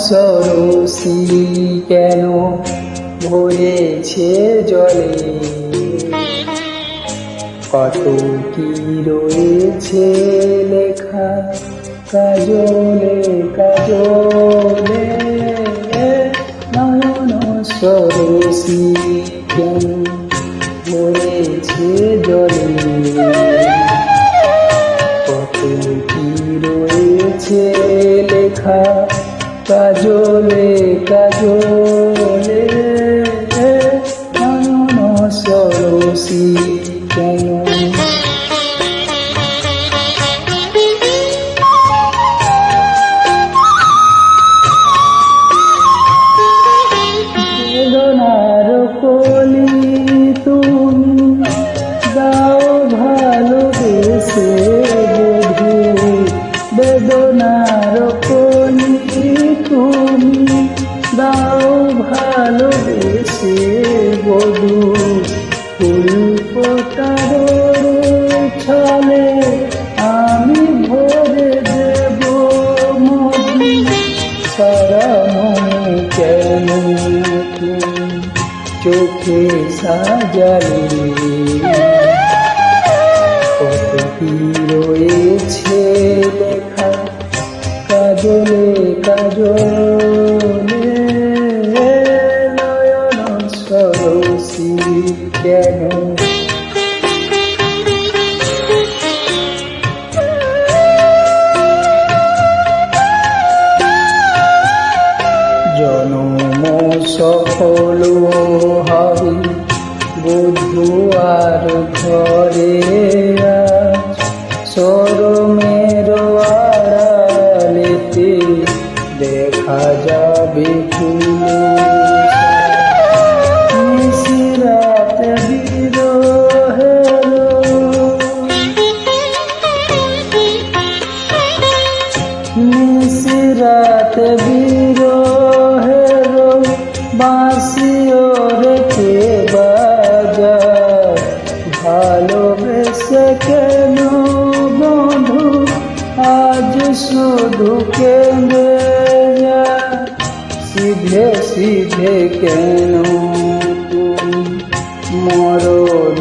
সরসী কেন ভরেছে জলে, কত কি রয়েছে লেখা কাজলে কাজলে। নয়ন সরসী কেন ভরেছে জলে, কত কি রয়েছে লেখা কাজলে কাজলে। নয়ন সরসী কেন বেদনার কলি তুমি দাও ভালোবেসে বধূ, বেদনার কলি তুমি দাও ভালোবেসে বধূ। ফুল ফোটার ছলে আমি ভরে দেব মধু, সারা মনে কেন তুমি চোখে সাজালে, কত কি রয়েছে লেখা কাজলে কাজলে। নয়ন সরসী কেন জনম সফল হবে বধূ আর ঘরে, আজ শরমের আড়ালেতে দেখা যাবে নিশিরাত বিরহের, নিশিরাত বিরহের বাঁশিও রেখে বাজায়। ভালোবেসে কেন বন্ধু আজ শুধু কেঁদে যায়, সিধে সিধে কেন তুমি মরণ